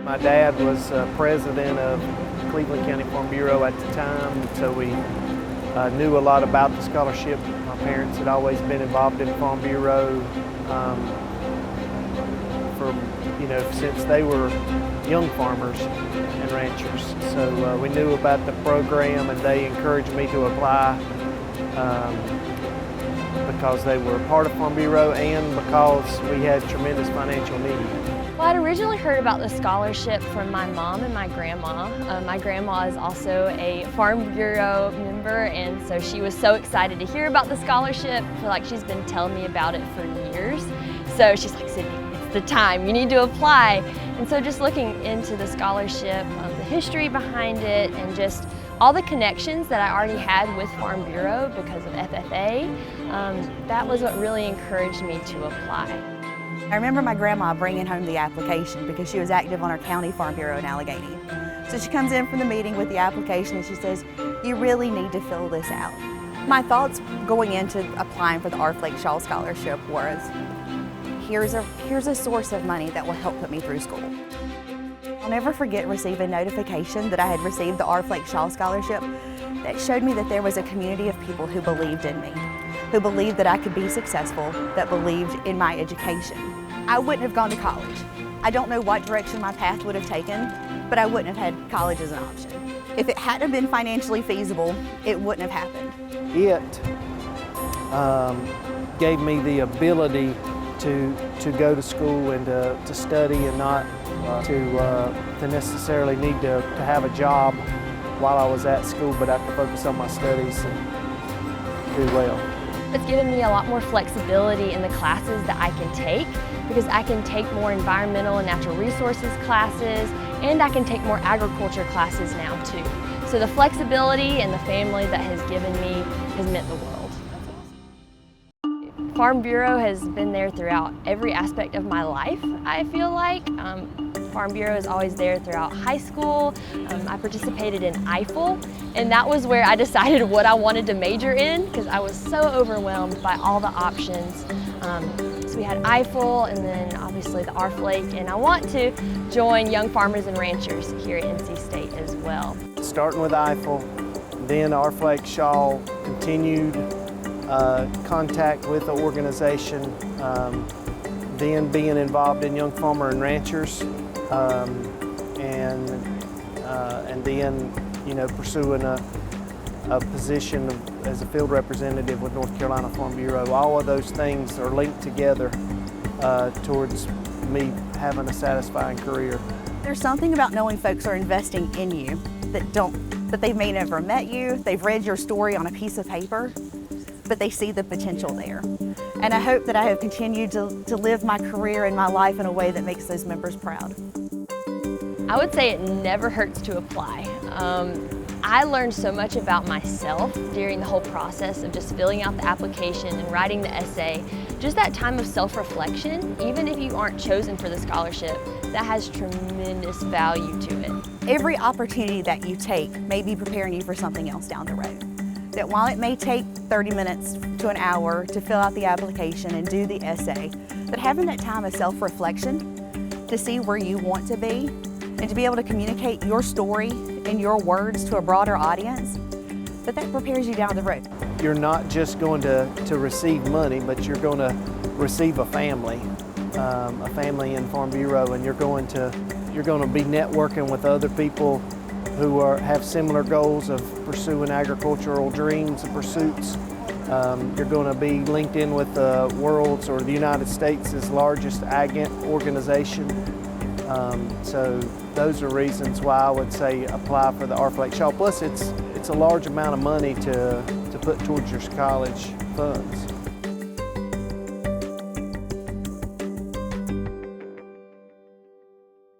My dad was president of Cleveland County Farm Bureau at the time, so we knew a lot about the scholarship. My parents had always been involved in Farm Bureau since they were young farmers and ranchers. So we knew about the program, and they encouraged me to apply because they were a part of Farm Bureau and because we had tremendous financial need. Well, I'd originally heard about the scholarship from my mom and my grandma. My grandma is also a Farm Bureau member, and so she was so excited to hear about the scholarship. I feel like she's been telling me about it for years. So she's like, Sydney, it's the time, you need to apply. And so just looking into the scholarship, the history behind it, and just all the connections that I already had with Farm Bureau because of FFA, that was what really encouraged me to apply. I remember my grandma bringing home the application because she was active on our county Farm Bureau in Allegheny. So she comes in from the meeting with the application and she says, "You really need to fill this out." My thoughts going into applying for the Flake Scholarship was, here's a source of money that will help put me through school. I'll never forget receiving notification that I had received the Flake Scholarship that showed me that there was a community of people who believed in me, who believed that I could be successful, that believed in my education. I wouldn't have gone to college. I don't know what direction my path would have taken, but I wouldn't have had college as an option. If it hadn't been financially feasible, it wouldn't have happened. It gave me the ability to go to school and to study and not to necessarily need to have a job while I was at school, but I could focus on my studies and do well. It's given me a lot more flexibility in the classes that I can take, because I can take more environmental and natural resources classes, and I can take more agriculture classes now too. So the flexibility and the family that has given me has meant the world. Farm Bureau has been there throughout every aspect of my life, I feel like. Farm Bureau is always there throughout high school. I participated in EIFL, and that was where I decided what I wanted to major in because I was so overwhelmed by all the options. So we had EIFL and then obviously the Flake, and I want to join Young Farmers and Ranchers here at NC State as well. Starting with EIFL, then Flake Shaw, continued contact with the organization, then being involved in Young Farmer and Ranchers, and then pursuing a position as a field representative with North Carolina Farm Bureau. All of those things are linked together towards me having a satisfying career. There's something about knowing folks are investing in you that they may never met you, they've read your story on a piece of paper, but they see the potential there. And I hope that I have continued to live my career and my life in a way that makes those members proud. I would say it never hurts to apply. I learned so much about myself during the whole process of just filling out the application and writing the essay. Just that time of self-reflection, even if you aren't chosen for the scholarship, that has tremendous value to it. Every opportunity that you take may be preparing you for something else down the road. That while it may take 30 minutes to an hour to fill out the application and do the essay, but having that time of self-reflection to see where you want to be and to be able to communicate your story in your words to a broader audience, that prepares you down the road. You're not just going to receive money, but you're going to receive a family in Farm Bureau, and you're going to be networking with other people who have similar goals of pursuing agricultural dreams and pursuits. You're going to be linked in with the world's or the United States' largest ag organization. So those are reasons why I would say apply for the Flake Shaw. Plus it's a large amount of money to put towards your college funds.